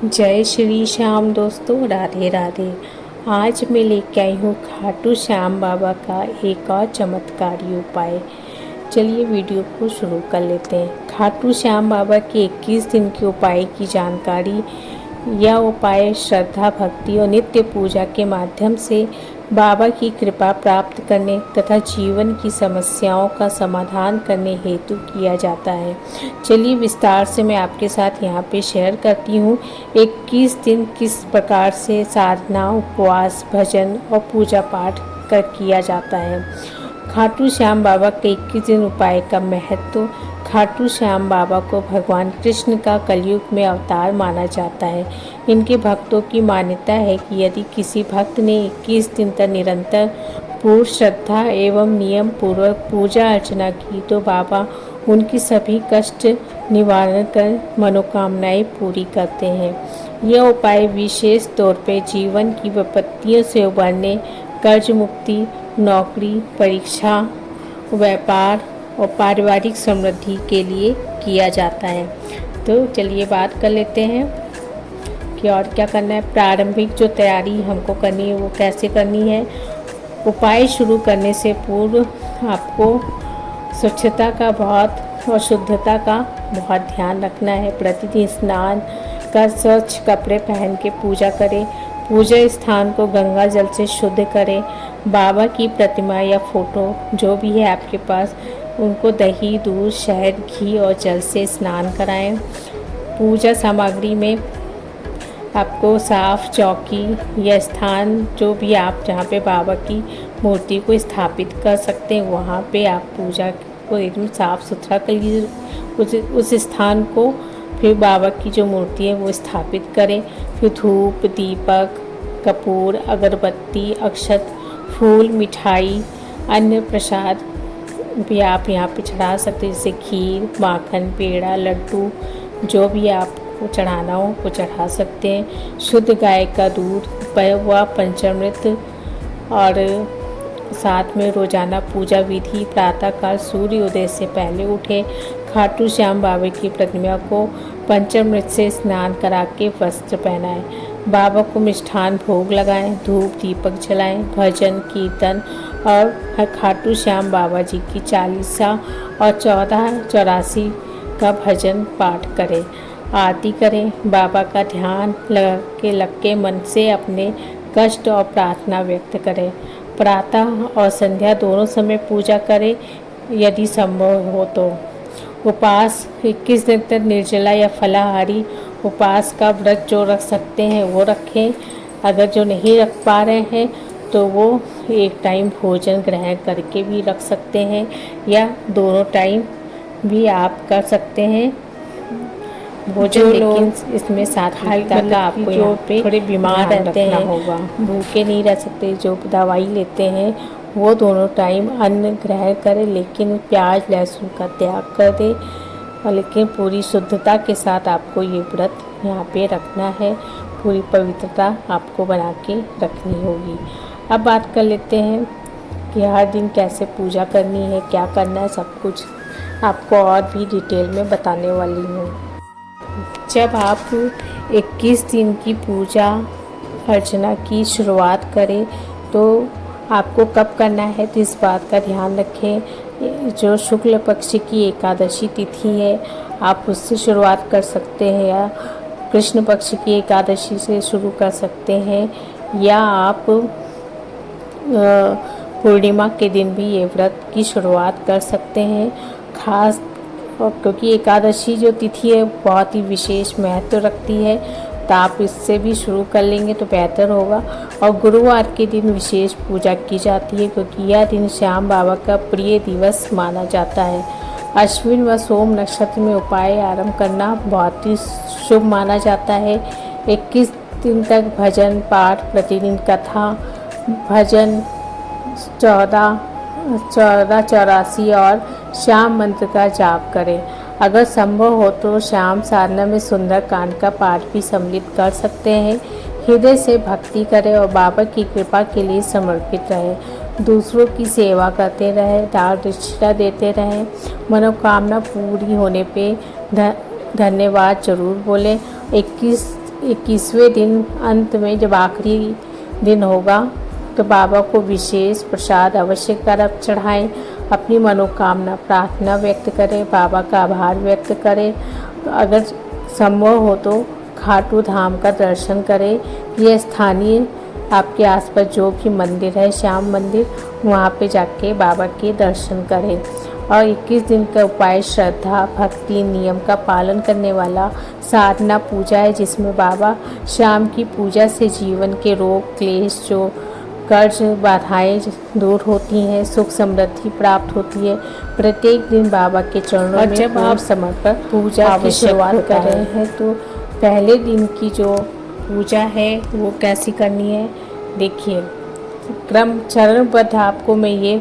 जय श्री श्याम दोस्तों, राधे राधे। आज मैं लेके आई हूँ खाटू श्याम बाबा का एक और चमत्कारी उपाय। चलिए वीडियो को शुरू कर लेते हैं। खाटू श्याम बाबा के 21 दिन के उपाय की जानकारी। यह उपाय श्रद्धा, भक्ति और नित्य पूजा के माध्यम से बाबा की कृपा प्राप्त करने तथा जीवन की समस्याओं का समाधान करने हेतु किया जाता है। चलिए विस्तार से मैं आपके साथ यहाँ पे शेयर करती हूँ 21 दिन किस प्रकार से साधना, उपवास, भजन और पूजा पाठ कर किया जाता है। खाटू श्याम बाबा के 21 दिन उपाय का महत्व। खाटू श्याम बाबा को भगवान कृष्ण का कलयुग में अवतार माना जाता है। इनके भक्तों की मान्यता है कि यदि किसी भक्त ने 21 दिन तक निरंतर पूर्ण श्रद्धा एवं नियम पूर्वक पूजा अर्चना की तो बाबा उनकी सभी कष्ट निवारण कर मनोकामनाएं पूरी करते हैं। यह उपाय विशेष तौर पर जीवन की विपत्तियों से उबरने, कर्ज मुक्ति, नौकरी, परीक्षा, व्यापार और पारिवारिक समृद्धि के लिए किया जाता है। तो चलिए बात कर लेते हैं कि और क्या करना है। प्रारंभिक जो तैयारी हमको करनी है वो कैसे करनी है। उपाय शुरू करने से पूर्व आपको स्वच्छता का बहुत और शुद्धता का बहुत ध्यान रखना है। प्रतिदिन स्नान कर स्वच्छ कपड़े पहन के पूजा करें। पूजा स्थान को गंगा जल से शुद्ध करें। बाबा की प्रतिमा या फोटो जो भी है आपके पास, उनको दही, दूध, शहद, घी और जल से स्नान कराएं। पूजा सामग्री में आपको साफ चौकी या स्थान जो भी आप जहाँ पे बाबा की मूर्ति को स्थापित कर सकते हैं वहाँ पे आप पूजा को एकदम साफ सुथरा कर लीजिए। उस स्थान को फिर बाबा की जो मूर्ति है वो स्थापित करें। फिर धूप, दीपक, कपूर, अगरबत्ती, अक्षत, फूल, मिठाई, अन्य प्रसाद भी आप यहाँ पे चढ़ा सकते हैं, जैसे खीर, माखन, पेड़ा, लड्डू, जो भी आपको चढ़ाना हो वो चढ़ा सकते हैं। शुद्ध गाय का दूध, व पंचामृत और साथ में रोजाना पूजा विधि। प्रातःकाल सूर्य उदय से पहले उठे। खाटू श्याम बाबा की प्रतिमा को पंचामृत से स्नान करा के वस्त्र पहनाएं। बाबा को मिष्ठान भोग लगाएं, धूप दीपक जलाएं, भजन कीर्तन और खाटू श्याम बाबा जी की 40 और 1484 का भजन पाठ करें। आरती करें। बाबा का ध्यान लग के मन से अपने कष्ट और प्रार्थना व्यक्त करें। प्रातः और संध्या दोनों समय पूजा करें यदि संभव हो तो। उपवास 21 दिन तक निर्जला या फलाहारी उपवास का व्रत जो रख सकते हैं वो रखें। अगर जो नहीं रख पा रहे हैं तो वो एक टाइम भोजन ग्रहण करके भी रख सकते हैं या दोनों टाइम भी आप कर सकते हैं भोजन। लेकिन इसमें सात्विकता का आपको यहाँ पे थोड़े बीमार रहते हैं होगा, भूखे नहीं रह सकते, जो दवाई लेते हैं वो दोनों टाइम अन्न ग्रहण करें, लेकिन प्याज लहसुन का त्याग कर दें। और लेकिन पूरी शुद्धता के साथ आपको ये व्रत यहाँ पे रखना है। पूरी पवित्रता आपको बना के रखनी होगी। अब बात कर लेते हैं कि हर दिन कैसे पूजा करनी है, क्या करना है, सब कुछ आपको और भी डिटेल में बताने वाली हूँ। जब आप 21 दिन की पूजा अर्चना की शुरुआत करें तो आपको कब करना है तो इस बात का ध्यान रखें। जो शुक्ल पक्ष की एकादशी तिथि है आप उससे शुरुआत कर सकते हैं, या कृष्ण पक्ष की एकादशी से शुरू कर सकते हैं, या आप पूर्णिमा के दिन भी ये व्रत की शुरुआत कर सकते हैं। खास क्योंकि एकादशी जो तिथि है बहुत ही विशेष महत्व रखती है, तो आप इससे भी शुरू कर लेंगे तो बेहतर होगा। और गुरुवार के दिन विशेष पूजा की जाती है क्योंकि यह दिन श्याम बाबा का प्रिय दिवस माना जाता है। अश्विन व सोम नक्षत्र में उपाय आरंभ करना बहुत ही शुभ माना जाता है। 21 दिन तक भजन पाठ, प्रतिदिन कथा, भजन 1484 और श्याम मंत्र का जाप करें। अगर संभव हो तो श्याम साधना में सुंदर कांड का पाठ भी सम्मिलित कर सकते हैं। हृदय से भक्ति करें और बाबा की कृपा के लिए समर्पित रहें। दूसरों की सेवा करते रहें, दान दक्षिणा देते रहें। मनोकामना पूरी होने पे धन्यवाद जरूर बोलें। 21 21वें दिन अंत में जब आखिरी दिन होगा तो बाबा को विशेष प्रसाद अवश्य कर चढ़ाएं। अपनी मनोकामना प्रार्थना व्यक्त करें, बाबा का आभार व्यक्त करें। अगर संभव हो तो खाटू धाम का दर्शन करें। यह स्थानीय आपके आसपास जो भी मंदिर है, श्याम मंदिर, वहाँ पे जाके बाबा के दर्शन करें। और 21 दिन का उपाय श्रद्धा भक्ति नियम का पालन करने वाला साधना पूजा है, जिसमें बाबा श्याम की पूजा से जीवन के रोग क्लेश जो कर्ज बाधाएं दूर होती हैं, सुख समृद्धि प्राप्त होती है। प्रत्येक दिन बाबा के चरणों में जब आप समर्पण पूजा की शुरुआत कर रहे हैं तो पहले दिन की जो पूजा है वो कैसी करनी है देखिए। क्रम चरणबद्ध आपको मैं ये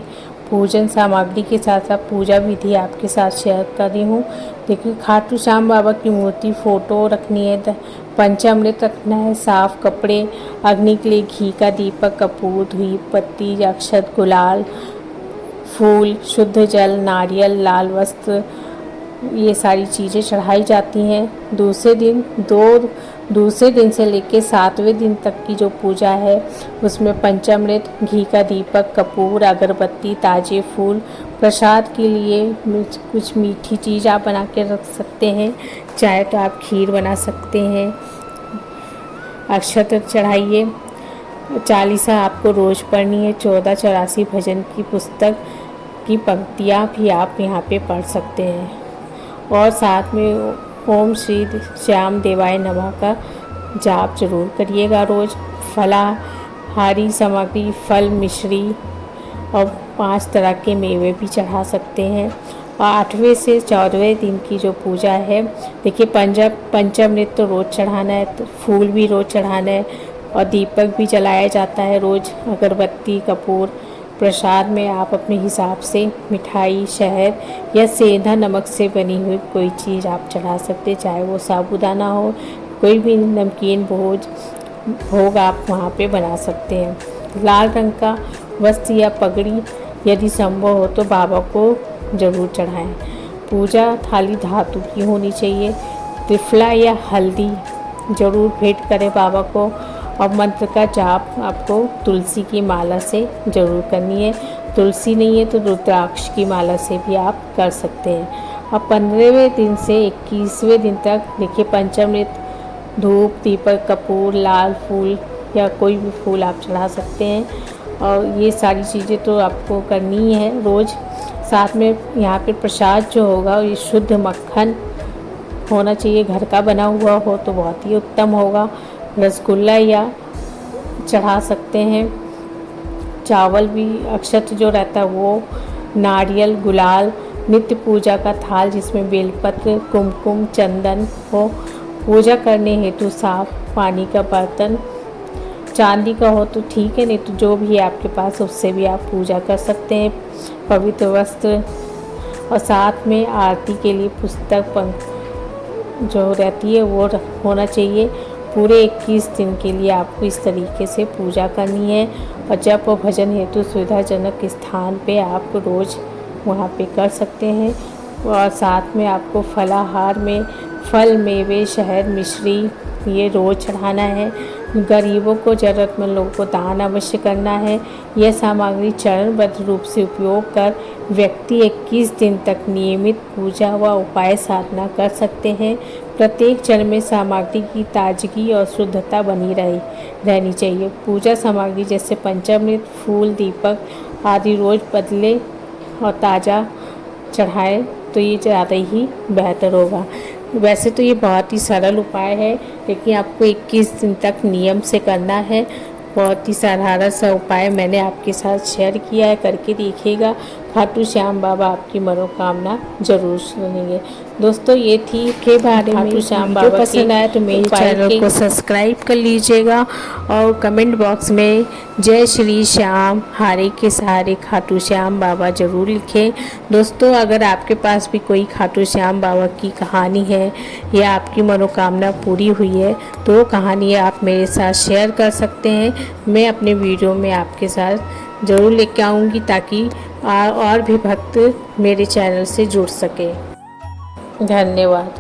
पूजन सामग्री के साथ साथ पूजा विधि आपके साथ शेयर कर रही हूँ। देखिए, खाटू श्याम बाबा की मूर्ति फोटो रखनी है, पंचामृत रखना है, साफ कपड़े, अग्नि के लिए घी का दीपक, कपूर, धूप, पत्ती, अक्षत, गुलाल, फूल, शुद्ध जल, नारियल, लाल वस्त्र, ये सारी चीज़ें चढ़ाई जाती हैं। दूसरे दिन से लेकर 7वें दिन तक की जो पूजा है उसमें पंचामृत, घी का दीपक, कपूर, अगरबत्ती, ताजे फूल, प्रसाद के लिए कुछ मीठी चीज़ आप बना के रख सकते हैं। चाहे तो आप खीर बना सकते हैं। अक्षत चढ़ाइए। 40 आपको रोज़ पढ़नी है। 1484 भजन की पुस्तक की पंक्तियाँ भी आप यहाँ पे पढ़ सकते हैं। और साथ में ओम श्री श्याम देवाय नमः का जाप जरूर करिएगा रोज़। फलाहारी सामग्री, फल, मिश्री और 5 तरह के मेवे भी चढ़ा सकते हैं। और 8वें से 14वें दिन की जो पूजा है, देखिए पंचामृत तो रोज़ चढ़ाना है, तो फूल भी रोज़ चढ़ाना है और दीपक भी जलाया जाता है रोज़, अगरबत्ती, कपूर। प्रसाद में आप अपने हिसाब से मिठाई, शहद या सेंधा नमक से बनी हुई कोई चीज़ आप चढ़ा सकते हैं, चाहे वो साबूदाना हो, कोई भी नमकीन भोग आप वहाँ पे बना सकते हैं। लाल रंग का वस्त्र या पगड़ी यदि संभव हो तो बाबा को ज़रूर चढ़ाएं। पूजा थाली धातु की होनी चाहिए। त्रिफला या हल्दी ज़रूर भेंट करें बाबा को। और मंत्र का जाप आपको तुलसी की माला से ज़रूर करनी है। तुलसी नहीं है तो रुद्राक्ष की माला से भी आप कर सकते हैं। और 15वें दिन से 21वें दिन तक देखिए, पंचामृत, धूप, दीपक, कपूर, लाल फूल या कोई भी फूल आप चढ़ा सकते हैं। और ये सारी चीज़ें तो आपको करनी है रोज़। साथ में यहाँ पे प्रसाद जो होगा ये शुद्ध मक्खन होना चाहिए, घर का बना हुआ हो तो बहुत ही उत्तम होगा। रसगुल्ला या चढ़ा सकते हैं। चावल भी, अक्षत जो रहता है वो, नारियल, गुलाल, नित्य पूजा का थाल जिसमें बेलपत्र, कुमकुम, चंदन हो। पूजा करने हेतु साफ पानी का बर्तन, चांदी का हो तो ठीक है, नहीं तो जो भी है आपके पास उससे भी आप पूजा कर सकते हैं। पवित्र वस्त्र और साथ में आरती के लिए पुस्तक जो रहती है वो होना चाहिए। पूरे 21 दिन के लिए आपको इस तरीके से पूजा करनी है। और जप और भजन हेतु सुविधाजनक स्थान पे आप रोज़ वहाँ पे कर सकते हैं। और साथ में आपको फलाहार में फल, मेवे, शहद, मिश्री ये रोज़ चढ़ाना है। गरीबों को, ज़रूरतमंद लोगों को दान अवश्य करना है। यह सामग्री चरणबद्ध रूप से उपयोग कर व्यक्ति 21 दिन तक नियमित पूजा व उपाय साधना कर सकते हैं। प्रत्येक चरण में सामग्री की ताजगी और शुद्धता बनी रहनी चाहिए। पूजा सामग्री जैसे पंचामृत, फूल, दीपक आदि रोज़ बदले और ताज़ा चढ़ाएं तो ये ज़्यादा ही बेहतर होगा। वैसे तो ये बहुत ही सरल उपाय है, लेकिन आपको 21 दिन तक नियम से करना है। बहुत ही साधारण सा उपाय मैंने आपके साथ शेयर किया है, करके देखिएगा। खाटू श्याम बाबा आपकी मनोकामना जरूर सुनेंगे। दोस्तों, ये थी के बारे में। खाटू श्याम बाबा पसंद आए तो मेरे चैनल को सब्सक्राइब कर लीजिएगा और कमेंट बॉक्स में जय श्री श्याम हारे के सहारे खाटू श्याम बाबा ज़रूर लिखें। दोस्तों, अगर आपके पास भी कोई खाटू श्याम बाबा की कहानी है या आपकी मनोकामना पूरी हुई है तो वो कहानी आप मेरे साथ शेयर कर सकते हैं। मैं अपने वीडियो में आपके साथ ज़रूर लेके आऊँगी ताकि और भी भक्त मेरे चैनल से जुड़ सके। धन्यवाद।